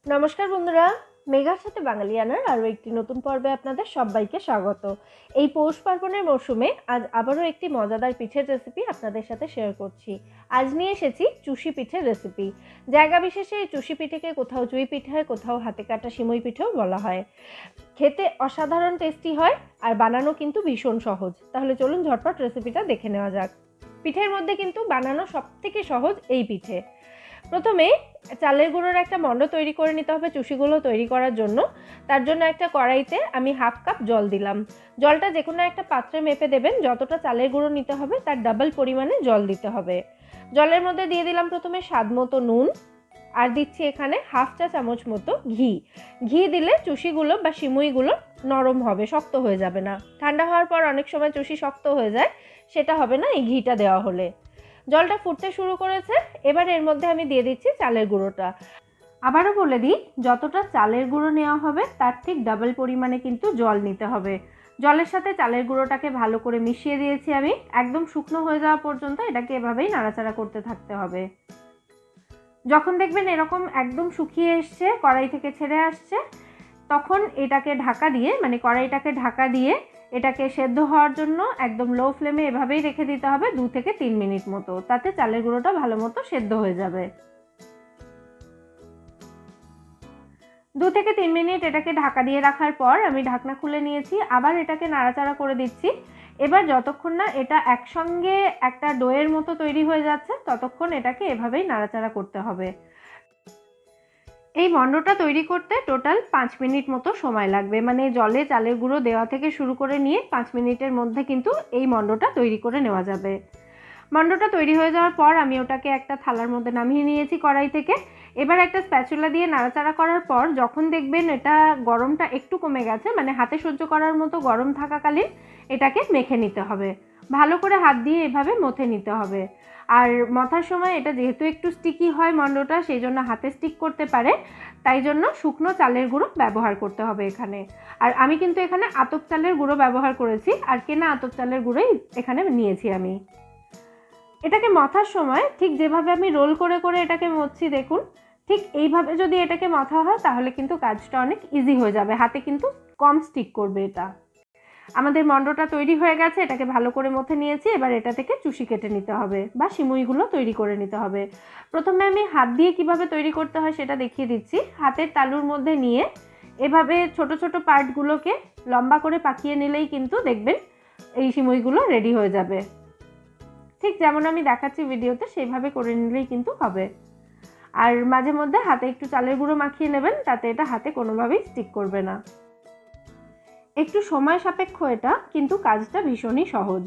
নমস্কার বন্ধুরা, মেঘার সাথে বাঙালিয়ানার আরও একটি নতুন পর্বে আপনাদের সবাইকে স্বাগত। এই পৌষ পার্বণের মরশুমে আজ আবারও একটি মজাদার পিঠের রেসিপি আপনাদের সাথে শেয়ার করছি। আজ নিয়ে এসেছি চুষি পিঠের রেসিপি। জায়গা বিশেষে এই চুষি পিঠেকে কোথাও চুই পিঠে, কোথাও হাতে কাটা সিমুই পিঠেও বলা হয়। খেতে অসাধারণ টেস্টি হয় আর বানানো কিন্তু ভীষণ সহজ। তাহলে চলুন ঝটপট রেসিপিটা দেখে নেওয়া যাক। পিঠের মধ্যে কিন্তু বানানো সবথেকে সহজ এই পিঠে। প্রথমে চালের গুঁড়োর একটা মণ্ড তৈরি করে নিতে হবে চুষিগুলো তৈরি করার জন্য। তার জন্য একটা কড়াইতে আমি হাফ কাপ জল দিলাম। জলটা যে কোনো একটা পাত্রে মেপে দেবেন, যতটা চালের গুঁড়ো নিতে হবে তার ডাবল পরিমাণে জল দিতে হবে। জলের মধ্যে দিয়ে দিলাম প্রথমে স্বাদ মতো নুন, আর দিচ্ছি এখানে হাফ চা চামচ মতো ঘি। ঘি দিলে চুষিগুলো বা সিমুইগুলো নরম হবে, শক্ত হয়ে যাবে না। ঠান্ডা হওয়ার পর অনেক সময় চুষি শক্ত হয়ে যায়, সেটা হবে না এই ঘিটা দেওয়া হলে। জলটা ফুটতে শুরু করেছে, এবার এর মধ্যে আমি দিয়ে দিচ্ছি চালের গুঁড়োটা। আবারও বলে দিই, যতটা চালের গুঁড়ো নেওয়া হবে তার ঠিক ডাবল পরিমাণে কিন্তু জল নিতে হবে। জলের সাথে চালের গুঁড়োটাকে ভালো করে মিশিয়ে দিয়েছি আমি। একদম শুকনো হয়ে যাওয়া পর্যন্ত এটাকে এভাবেই নাড়াচাড়া করতে থাকতে হবে। যখন দেখবেন এরকম একদম শুকিয়ে এসছে, কড়াই থেকে ছেড়ে আসছে, তখন এটাকে ঢাকা দিয়ে, মানে কড়াইটাকে ঢাকা দিয়ে এটাকে সেদ্ধ হওয়ার জন্য একদম লো ফ্লেমে এভাবেই রেখে দিতে হবে 2 থেকে 3 মিনিট মতো। তাতে চালের গুঁড়োটা ভালো মতো সেদ্ধ হয়ে যাবে। 2 থেকে 3 মিনিট এটাকে ঢাকা দিয়ে রাখার পর আমি ঢাকনা খুলে নিয়েছি। আবার এটাকে নাড়াচাড়া করে দিচ্ছি। এবার যতক্ষণ না এটা একসঙ্গে একটা ডোয়ের মতো তৈরি হয়ে যাচ্ছে, ততক্ষণ এটাকে এভাবেই নাড়াচাড়া করতে হবে। এই মণ্ডটা তৈরি করতে টোটাল 5 মিনিট মতো সময় লাগবে। মানে জলে চালের গুঁড়ো দেওয়া থেকে শুরু করে নিয়ে 5 মিনিটের মধ্যে কিন্তু এই মণ্ডটা তৈরি করে নেওয়া যাবে। মণ্ডটা তৈরি হয়ে যাওয়ার পর আমি ওটাকে একটা থালার মধ্যে নামিয়ে নিয়েছি কড়াই থেকে। এবার একটা স্প্যাচুলা দিয়ে নাড়াচাড়া করার পর যখন দেখবেন এটা গরমটা একটু কমে গেছে, মানে হাতে সহ্য করার মতো গরম থাকাকালীন এটাকে মেখে নিতে হবে। ভালো করে হাত দিয়ে এভাবে মথে নিতে হবে। আর মথার সময় এটা যেহেতু একটু স্টিকি হয় মণ্ডটা, সেই জন্য হাতে স্টিক করতে পারে, তাই জন্য শুকনো চালের গুঁড়ো ব্যবহার করতে হবে এখানে। আর আমি কিন্তু এখানে আতপ চালের গুঁড়ো ব্যবহার করেছি, আর কেনা আতপ চালের গুঁড়োই এখানে নিয়েছি আমি। এটাকে মথার সময় ঠিক যেভাবে আমি রোল করে করে এটাকে মথছি দেখুন, ঠিক এইভাবে যদি এটাকে মথা হয় তাহলে কিন্তু কাজটা অনেক ইজি হয়ে যাবে, হাতে কিন্তু কম স্টিক করবে এটা। আমাদের মণ্ডটা তৈরি হয়ে গেছে, এটাকে ভালো করে মথে নিয়েছি। এবার এটা থেকে চুষি কেটে নিতে হবে বা সিমুইগুলো তৈরি করে নিতে হবে। প্রথমে আমি হাত দিয়ে কিভাবে তৈরি করতে হয় সেটা দেখিয়ে দিচ্ছি। হাতের তালুর মধ্যে নিয়ে এভাবে ছোট ছোট পার্টগুলোকে লম্বা করে পাকিয়ে নিলেই কিন্তু দেখবেন এই সিমুইগুলো রেডি হয়ে যাবে। ঠিক যেমন আমি দেখাচ্ছি ভিডিওতে, সেইভাবে করে নিলেই কিন্তু হবে। আর মাঝে মধ্যে হাতে একটু চালের গুঁড়ো মাখিয়ে নেবেন, তাতে এটা হাতে কোনোভাবেই স্টিক করবে না। একটু সময় সাপেক্ষ এটা, কিন্তু কাজটা ভীষণই সহজ।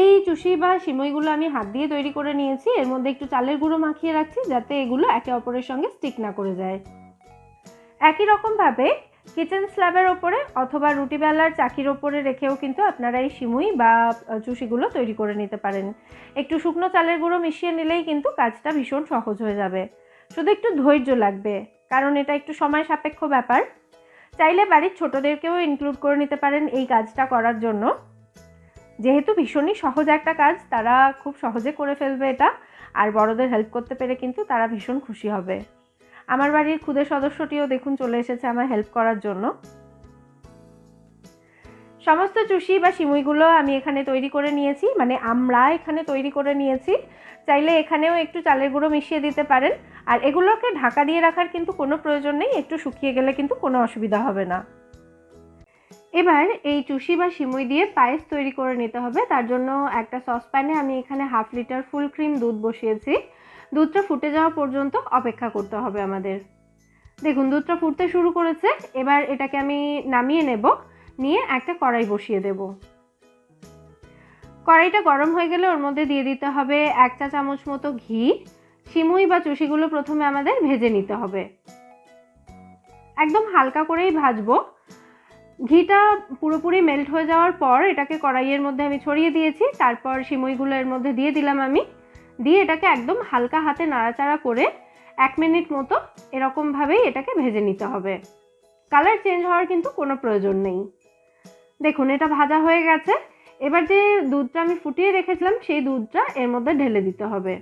এই চুষি বা সিমুইগুলো আমি হাত দিয়ে তৈরি করে নিয়েছি। এর মধ্যে একটু চালের গুঁড়ো মাখিয়ে রাখছি যাতে এগুলো একে অপরের সঙ্গে স্টিক না করে যায়। একই রকমভাবে কিচেন স্ল্যাবের ওপরে অথবা রুটি বেলার চাকির ওপরে রেখেও কিন্তু আপনারা এই সিমুই বা চুষিগুলো তৈরি করে নিতে পারেন। একটু শুকনো চালের গুঁড়ো মিশিয়ে নিলেই কিন্তু কাজটা ভীষণ সহজ হয়ে যাবে। শুধু একটু ধৈর্য লাগবে, কারণ এটা একটু সময় সাপেক্ষ ব্যাপার। চাইলে বাড়ির ছোটদেরকেও ইনক্লুড করে নিতে পারেন এই কাজটা করার জন্য। যেহেতু ভীষণই সহজ একটা কাজ, তারা খুব সহজে করে ফেলবে এটা। আর বড়দের হেল্প করতে পেরে কিন্তু তারা ভীষণ খুশি হবে। আমার বাড়ির ক্ষুদে সদস্যটিও দেখুন চলে এসেছে আমার হেল্প করার জন্য। সমস্ত চুষি বা সিমুইগুলো আমি এখানে তৈরি করে নিয়েছি, মানে আমরা এখানে তৈরি করে নিয়েছি। চাইলে এখানেও একটু চালের গুঁড়ো মিশিয়ে দিতে পারেন। আর এগুলোকে ঢাকা দিয়ে রাখার কিন্তু কোনো প্রয়োজন নেই, একটু শুকিয়ে গেলে কিন্তু কোনো অসুবিধা হবে না। এবার এই চুষি বা সিমুই দিয়ে পায়েস তৈরি করে নিতে হবে। তার জন্য একটা সসপ্যানে আমি এখানে 1/2 লিটার ফুল ক্রিম দুধ বসিয়েছি। দুধটা ফুটে যাওয়া পর্যন্ত অপেক্ষা করতে হবে আমাদের। দেখুন দুধটা ফুটতে শুরু করেছে। এবার এটাকে আমি নামিয়ে নেব, নিয়ে একটা কড়াই বসিয়ে দেব। কড়াইটা গরম হয়ে গেলে ওর মধ্যে দিয়ে দিতে হবে 1 চা চামচ মতো ঘি। সিমুই বা চুষিগুলো প্রথমে আমাদের ভেজে নিতে হবে, একদম হালকা করেই ভাজবো। ঘিটা পুরোপুরি মেল্ট হয়ে যাওয়ার পর এটাকে কড়াইয়ের মধ্যে আমি ছড়িয়ে দিয়েছি। তারপর সিমুইগুলো এর মধ্যে দিয়ে দিলাম আমি। দিয়ে এটাকে একদম হালকা হাতে নাড়াচাড়া করে 1 মিনিট মতো এরকমভাবেই এটাকে ভেজে নিতে হবে। কালার চেঞ্জ হওয়ার কিন্তু কোনো প্রয়োজন নেই। দেখুন এটা ভাজা হয়ে গেছে। এবার যে দুধটা আমি ফুটিয়ে রেখেছিলাম সেই দুধটা এর মধ্যে ঢেলে দিতে হবে।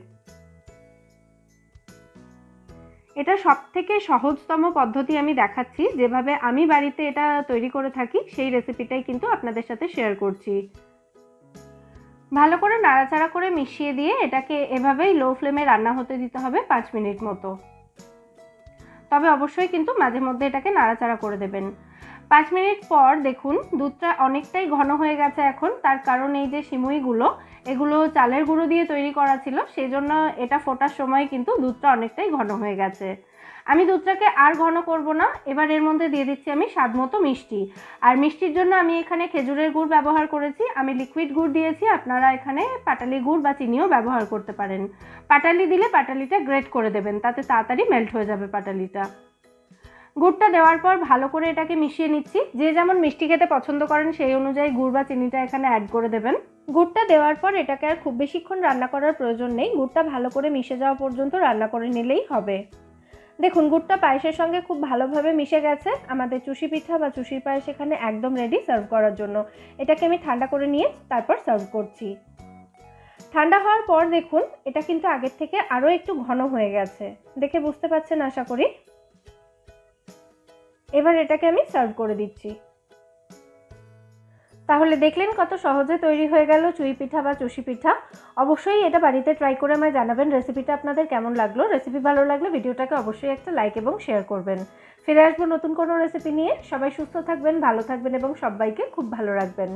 এটা সবথেকে সহজতম পদ্ধতি আমি দেখাচ্ছি, যেভাবে আমি বাড়িতে এটা তৈরি করে থাকি সেই রেসিপিটাই কিন্তু আপনাদের সাথে শেয়ার করছি। ভালো করে নাড়াচাড়া করে মিশিয়ে দিয়ে এটাকে এভাবেই লো ফ্লেমে রান্না হতে দিতে হবে 5 মিনিট মতো। তবে অবশ্যই কিন্তু মাঝে মধ্যে এটাকে নাড়াচাড়া করে দেবেন। 5 মিনিট পর দেখুন দুধটা অনেকটাই ঘন হয়ে গেছে এখন, তার কারণ এই যে সিমুইগুলো এগুলো চালের গুঁড়ো দিয়ে তৈরি করা ছিল, সেই জন্য এটা ফোটার সময় কিন্তু দুধটা অনেকটাই ঘন হয়ে গেছে। আমি দুধটাকে আর ঘন করব না, এবার এর মধ্যে দিয়ে দিচ্ছি আমি স্বাদ মতো মিষ্টি। আর মিষ্টির জন্য আমি এখানে খেজুরের গুড় ব্যবহার করেছি, আমি লিকুইড গুড় দিয়েছি, আপনারা এখানে পাটালি গুড় বা চিনিও ব্যবহার করতে পারেন। পাটালি দিলে পাটালিটা গ্রেট করে দেবেন, তাতে তাড়াতাড়ি মেল্ট হয়ে যাবে পাটালিটা। গুড়টা দেওয়ার পর ভালো করে এটাকে মিশিয়ে নিচ্ছি। যে যেমন মিষ্টি খেতে পছন্দ করেন সেই অনুযায়ী গুড় বা চিনিটা এখানে অ্যাড করে দেবেন। গুড়টা দেওয়ার পর এটাকে আর খুব বেশিক্ষণ রান্না করার প্রয়োজন নেই, গুড়টা ভালো করে মিশে যাওয়া পর্যন্ত রান্না করে নিলেই হবে। দেখুন গুড়টা পায়েসের সঙ্গে খুব ভালোভাবে মিশে গেছে। আমাদের চুষি পিঠা বা চুষির পায়েস এখানে একদম রেডি সার্ভ করার জন্য। এটাকে আমি ঠান্ডা করে নিয়ে তারপর সার্ভ করছি। ঠান্ডা হওয়ার পর দেখুন এটা কিন্তু আগের থেকে আরও একটু ঘন হয়ে গেছে, দেখে বুঝতে পারছেন আশা করি। এবার এটাকে আমি সার্ভ করে দিচ্ছি। তাহলে দেখলেন কত সহজে তৈরি হয়ে গেল চুই পিঠা বা চুষি পিঠা। অবশ্যই এটা বাড়িতে ট্রাই করে আমায় জানাবেন রেসিপিটা আপনাদের কেমন লাগলো। রেসিপি ভালো লাগলে ভিডিওটাকে অবশ্যই একটা লাইক এবং শেয়ার করবেন। ফিরে আসবো নতুন কোনো রেসিপি নিয়ে। সবাই সুস্থ থাকবেন, ভালো থাকবেন এবং সবাইকে খুব ভালো রাখবেন।